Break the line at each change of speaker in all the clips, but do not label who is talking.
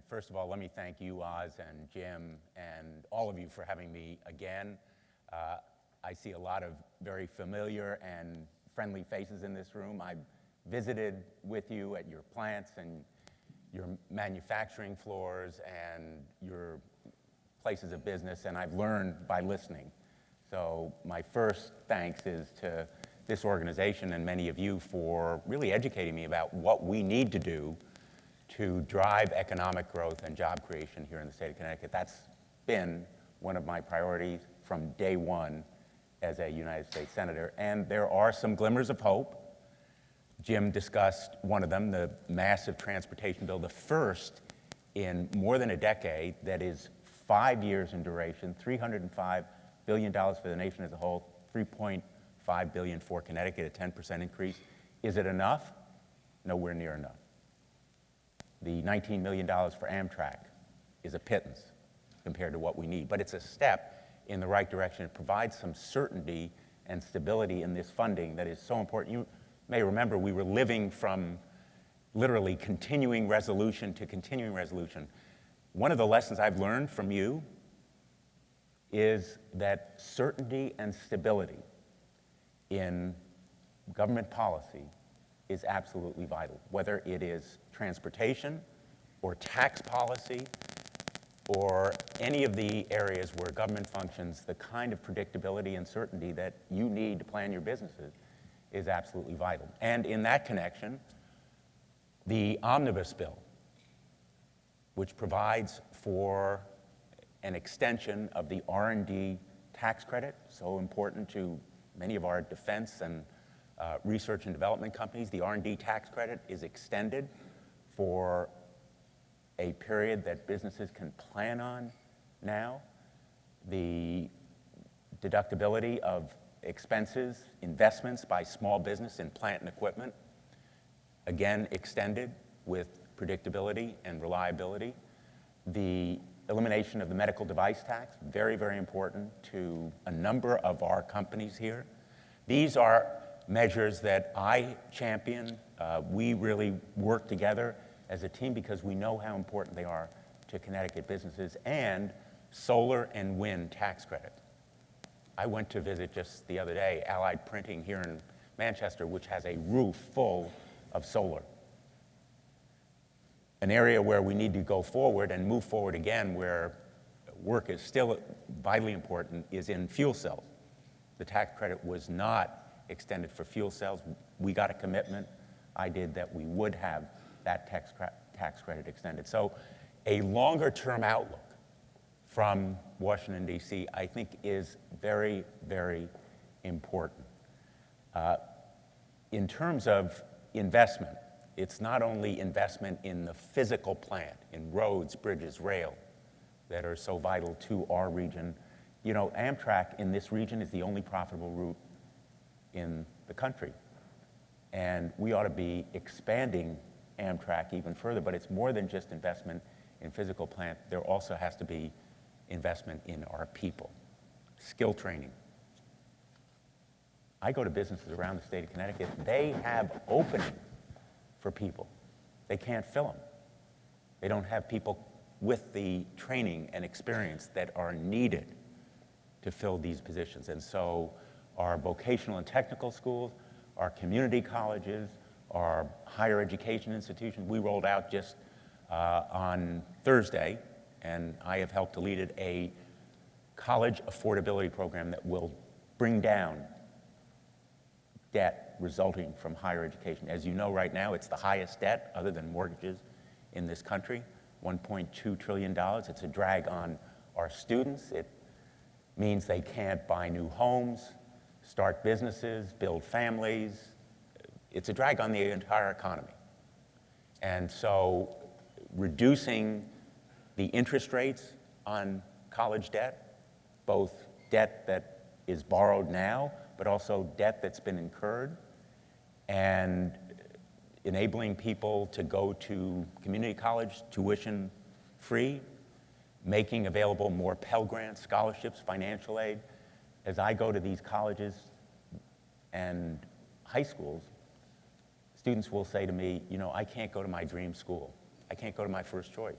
first of all, let me thank you, Oz and Jim, and all of you for having me again. I see a lot of very familiar and friendly faces in this room. I've visited with you at your plants and your manufacturing floors and your places of business, and I've learned by listening. So my first thanks is to this organization and many of you for really educating me about what we need to do to drive economic growth and job creation here in the state of Connecticut. That's been one of my priorities from day one as a United States Senator. And there are some glimmers of hope. Jim discussed one of them, the massive transportation bill, the first in more than a decade that is 5 years in duration, $305 billion for the nation as a whole, $3.5 billion for Connecticut, a 10% increase. Is it enough? Nowhere near enough. The $19 million for Amtrak is a pittance compared to what we need, but it's a step in the right direction. It provides some certainty and stability in this funding that is so important. You may remember we were living from literally continuing resolution to continuing resolution. One of the lessons I've learned from you is that certainty and stability in government policy is absolutely vital, whether it is transportation or tax policy or any of the areas where government functions. The kind of predictability and certainty that you need to plan your businesses is absolutely vital. And in that connection, the omnibus bill, which provides for an extension of the R&D tax credit, so important to many of our defense and research and development companies. The R&D tax credit is extended for a period that businesses can plan on now. The deductibility of expenses, investments by small business in plant and equipment, again extended with predictability and reliability. The elimination of the medical device tax, very, very important to a number of our companies here. These are measures that I champion. We really work together as a team because we know how important they are to Connecticut businesses, and solar and wind tax credit. I went to visit just the other day Allied Printing here in Manchester, which has a roof full of solar. An area where we need to go forward and move forward again, where work is still vitally important, is in fuel cells. The tax credit was not extended for fuel cells. We got a commitment, I did, that we would have that tax credit extended. So a longer term outlook from Washington, D.C., I think is very, very important. In terms of investment, it's not only investment in the physical plant, in roads, bridges, rail, that are so vital to our region. You know, Amtrak in this region is the only profitable route in the country. And we ought to be expanding Amtrak even further, but it's more than just investment in physical plant. There also has to be investment in our people, skill training. I go to businesses around the state of Connecticut, they have openings for people. They can't fill them. They don't have people with the training and experience that are needed to fill these positions. And so our vocational and technical schools, our community colleges, our higher education institutions, we rolled out just on Thursday, and I have helped to lead it, a college affordability program that will bring down debt resulting from higher education. As you know, right now, it's the highest debt, other than mortgages, in this country, $1.2 trillion. It's a drag on our students. It means they can't buy new homes, start businesses, build families. It's a drag on the entire economy. And so reducing the interest rates on college debt, both debt that is borrowed now, but also debt that's been incurred, and enabling people to go to community college tuition free, making available more Pell Grants, scholarships, financial aid. As I go to these colleges and high schools, students will say to me, you know, I can't go to my dream school. I can't go to my first choice.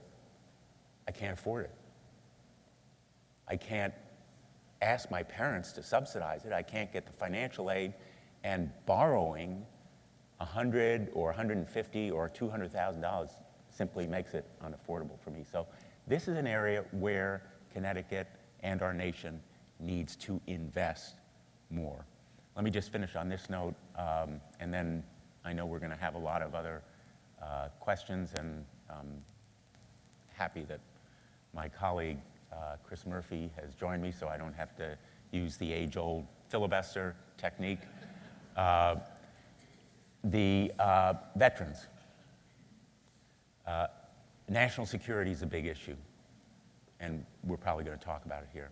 I can't afford it. I can't ask my parents to subsidize it. I can't get the financial aid, and borrowing $100 or $150 or $200,000 simply makes it unaffordable for me. So this is an area where Connecticut and our nation needs to invest more. Let me just finish on this note, and then I know we're going to have a lot of other questions, and I'm happy that my colleague Chris Murphy has joined me so I don't have to use the age-old filibuster technique. The veterans. National security is a big issue, and we're probably going to talk about it here.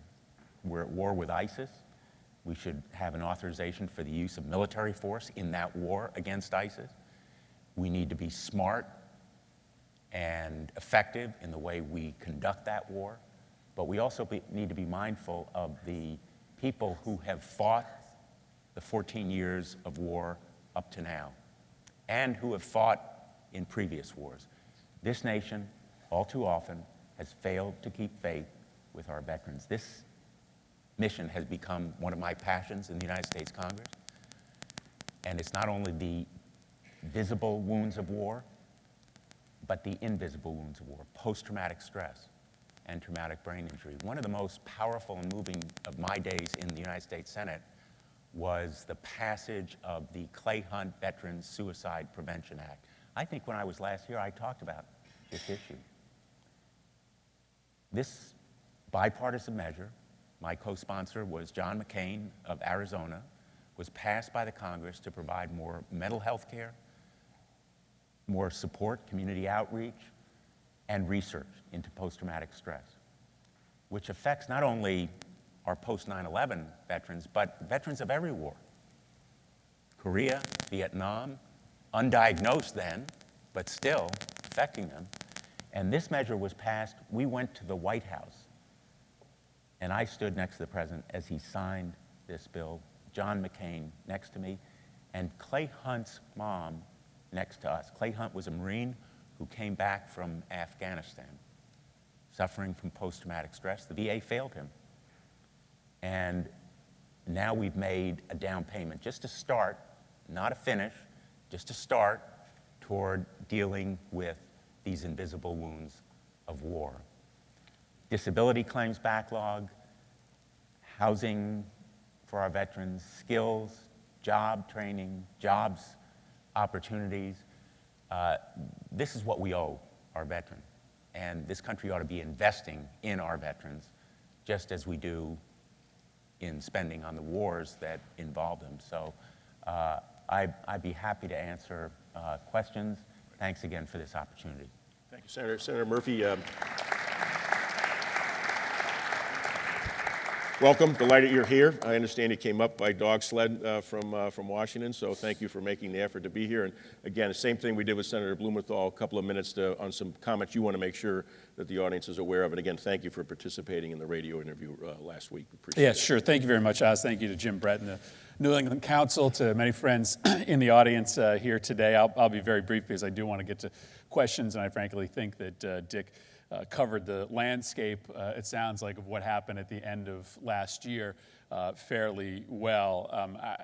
We're at war with ISIS. We should have an authorization for the use of military force in that war against ISIS. We need to be smart and effective in the way we conduct that war, but we also need to be mindful of the people who have fought the 14 years of war up to now, and who have fought in previous wars. This nation, all too often, has failed to keep faith with our veterans. This mission has become one of my passions in the United States Congress, and it's not only the visible wounds of war, but the invisible wounds of war, post-traumatic stress and traumatic brain injury. One of the most powerful and moving of my days in the United States Senate was the passage of the Clay Hunt Veterans Suicide Prevention Act. I think when I was last here, I talked about this issue. This bipartisan measure, my co-sponsor was John McCain of Arizona, was passed by the Congress to provide more mental health care, more support, community outreach, and research into post-traumatic stress, which affects not only our post-9/11 veterans, but veterans of every war. Korea, Vietnam, undiagnosed then, but still affecting them. And this measure was passed. We went to the White House, and I stood next to the president as he signed this bill, John McCain next to me, and Clay Hunt's mom next to us. Clay Hunt was a Marine who came back from Afghanistan, suffering from post-traumatic stress. The VA failed him. And now we've made a down payment, just to start, not a finish, just to start toward dealing with these invisible wounds of war. Disability claims backlog, housing for our veterans, skills, job training, jobs, opportunities. This is what we owe our veterans. And this country ought to be investing in our veterans, just as we do in spending on the wars that involve them. So I'd be happy to answer questions. Thanks again for this opportunity.
Thank you, Senator. Senator Murphy, welcome. Delighted you're here. I understand you came up by dog sled from Washington, so thank you for making the effort to be here. And again, the same thing we did with Senator Blumenthal, a couple of minutes on some comments you want to make sure that the audience is aware of. And again, thank you for participating in the radio interview last week. Appreciate it.
Sure. Thank you very much, Oz. Thank you to Jim Brett and the New England Council, to many friends in the audience here today. I'll be very brief because I do want to get to questions, and I frankly think that Dick covered the landscape, it sounds like, of what happened at the end of last year fairly well.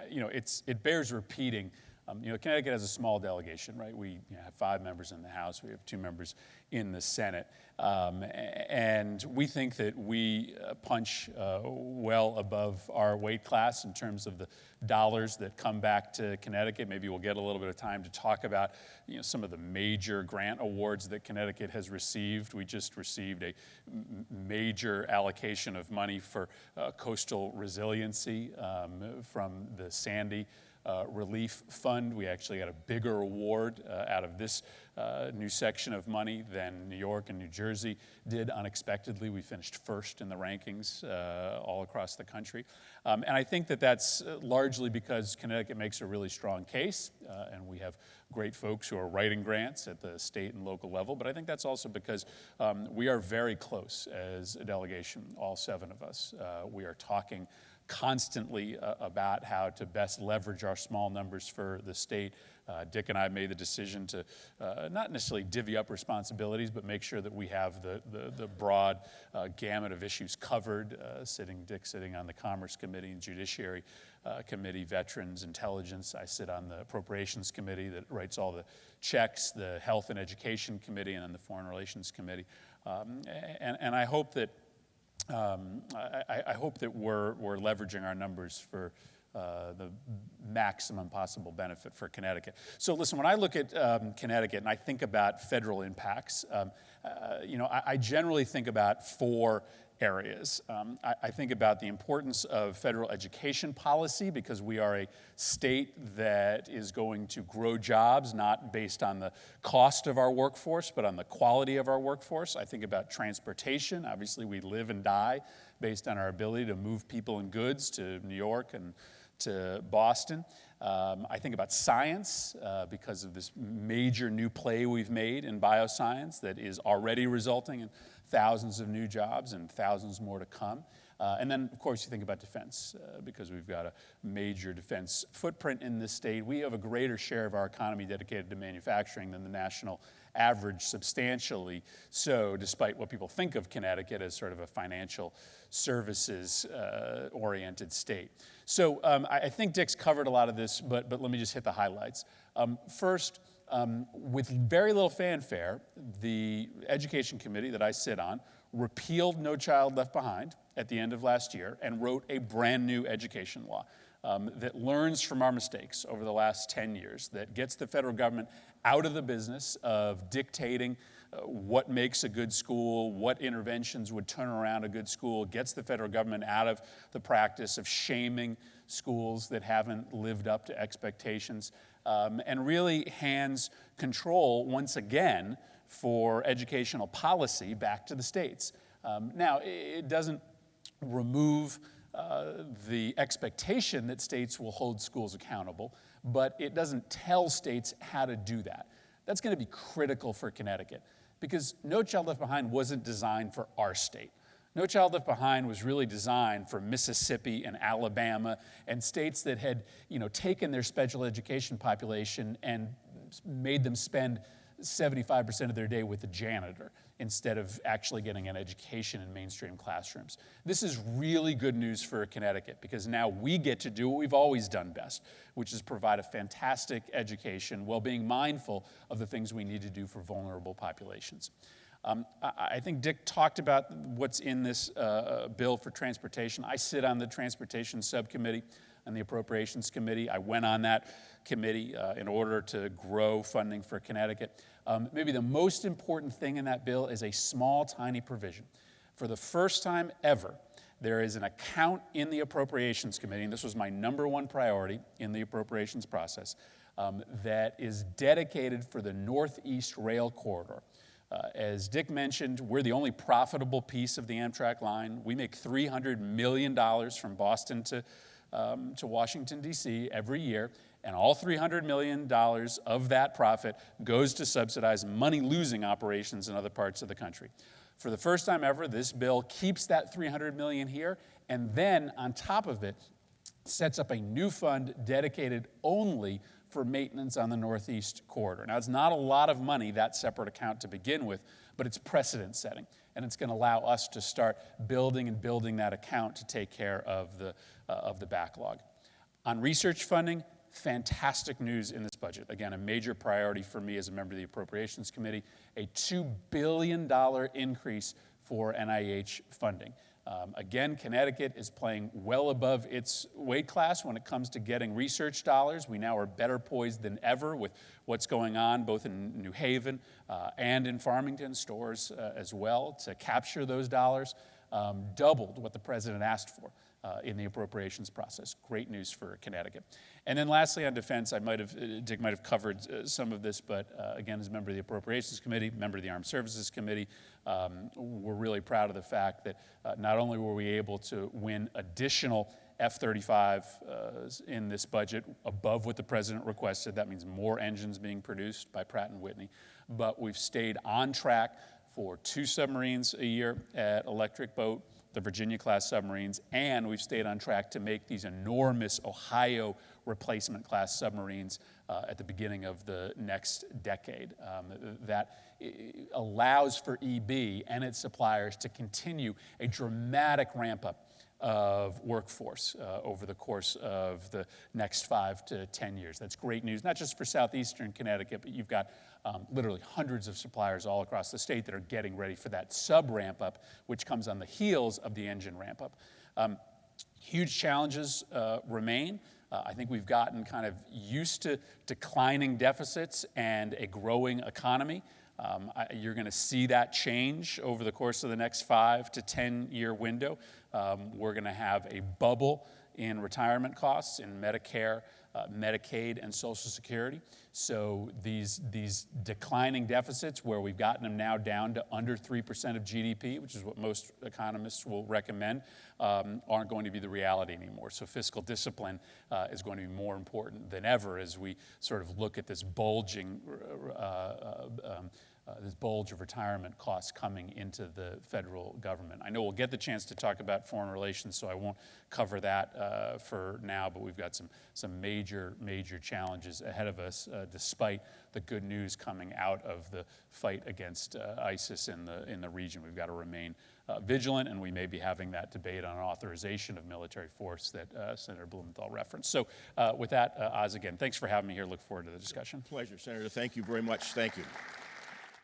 It bears repeating. Connecticut has a small delegation, right? We have 5 members in the House. We have 2 members in the Senate. And we think that we punch well above our weight class in terms of the dollars that come back to Connecticut. Maybe we'll get a little bit of time to talk about some of the major grant awards that Connecticut has received. We just received a major allocation of money for coastal resiliency from the Sandy Relief Fund. We actually got a bigger award out of this new section of money than New York and New Jersey did unexpectedly. We finished first in the rankings all across the country. And I think that that's largely because Connecticut makes a really strong case, and we have great folks who are writing grants at the state and local level. But I think that's also because we are very close as a delegation, all 7 of us. We are talking constantly about how to best leverage our small numbers for the state. Dick and I made the decision to not necessarily divvy up responsibilities, but make sure that we have the broad gamut of issues covered. Dick sitting on the Commerce Committee and Judiciary Committee, Veterans, Intelligence. I sit on the Appropriations Committee that writes all the checks, the Health and Education Committee, and then the Foreign Relations Committee. And I hope that I hope that we're leveraging our numbers for the maximum possible benefit for Connecticut. So listen, when I look at Connecticut and I think about federal impacts, I generally think about four areas. I think about the importance of federal education policy because we are a state that is going to grow jobs not based on the cost of our workforce, but on the quality of our workforce. I think about transportation. Obviously, we live and die based on our ability to move people and goods to New York and to Boston. I think about science because of this major new play we've made in bioscience that is already resulting in thousands of new jobs and thousands more to come. And then, of course, you think about defense because we've got a major defense footprint in this state. We have a greater share of our economy dedicated to manufacturing than the national average, substantially so, despite what people think of Connecticut as sort of a financial services oriented state. So I think Dick's covered a lot of this, but let me just hit the highlights. First, with very little fanfare, the Education Committee that I sit on repealed No Child Left Behind at the end of last year and wrote a brand new education law that learns from our mistakes over the last 10 years, that gets the federal government out of the business of dictating what makes a good school, what interventions would turn around a good school, gets the federal government out of the practice of shaming schools that haven't lived up to expectations, and really hands control once again for educational policy back to the states. Now, it doesn't remove the expectation that states will hold schools accountable, but it doesn't tell states how to do that. That's going to be critical for Connecticut because No Child Left Behind wasn't designed for our state. No Child Left Behind was really designed for Mississippi and Alabama and states that had, taken their special education population and made them spend 75% of their day with the janitor instead of actually getting an education in mainstream classrooms. This is really good news for Connecticut because now we get to do what we've always done best, which is provide a fantastic education while being mindful of the things we need to do for vulnerable populations. I think Dick talked about what's in this bill for transportation. I sit on the Transportation Subcommittee and the Appropriations Committee. I went on that committee in order to grow funding for Connecticut. Maybe the most important thing in that bill is a small, tiny provision. For the first time ever, there is an account in the Appropriations Committee, and this was my number one priority in the appropriations process, that is dedicated for the Northeast Rail Corridor. As Dick mentioned, we're the only profitable piece of the Amtrak line. We make $300 million from Boston to Washington, D.C. every year, and all $300 million of that profit goes to subsidize money-losing operations in other parts of the country. For the first time ever, this bill keeps that $300 million here, and then on top of it, sets up a new fund dedicated only for maintenance on the Northeast Corridor. Now, it's not a lot of money, that separate account to begin with, but it's precedent setting, and it's going to allow us to start building that account to take care of the backlog. On research funding, fantastic news in this budget. Again, a major priority for me as a member of the Appropriations Committee, a $2 billion increase for NIH funding. Again, Connecticut is playing well above its weight class when it comes to getting research dollars. We now are better poised than ever with what's going on both in New Haven and in Farmington stores as well to capture those dollars. Doubled what the president asked for in the appropriations process. Great news for Connecticut. And then lastly on defense, Dick might have covered some of this, but again, as a member of the Appropriations Committee, member of the Armed Services Committee, we're really proud of the fact that not only were we able to win additional F-35 in this budget above what the president requested, that means more engines being produced by Pratt & Whitney, but we've stayed on track for 2 submarines a year at Electric Boat, the Virginia-class submarines, and we've stayed on track to make these enormous Ohio replacement-class submarines at the beginning of the next decade. That allows for EB and its suppliers to continue a dramatic ramp-up of workforce over the course of the next 5 to 10 years. That's great news, not just for southeastern Connecticut, but you've got literally hundreds of suppliers all across the state that are getting ready for that sub-ramp-up, which comes on the heels of the engine ramp-up. Huge challenges remain. I think we've gotten kind of used to declining deficits and a growing economy. You're going to see that change over the course of the next 5 to 10-year window. We're going to have a bubble in retirement costs in Medicare, Medicaid, and Social Security. So these declining deficits, where we've gotten them now down to under 3% of GDP, which is what most economists will recommend, aren't going to be the reality anymore. So fiscal discipline is going to be more important than ever as we sort of look at this bulging this bulge of retirement costs coming into the federal government. I know we'll get the chance to talk about foreign relations, so I won't cover that for now, but we've got some major challenges ahead of us, despite the good news coming out of the fight against ISIS in the region. We've got to remain vigilant, and we may be having that debate on authorization of military force that Senator Blumenthal referenced. So with that, Oz, again, thanks for having me here. Look forward to the discussion.
Pleasure, Senator. Thank you very much. Thank you.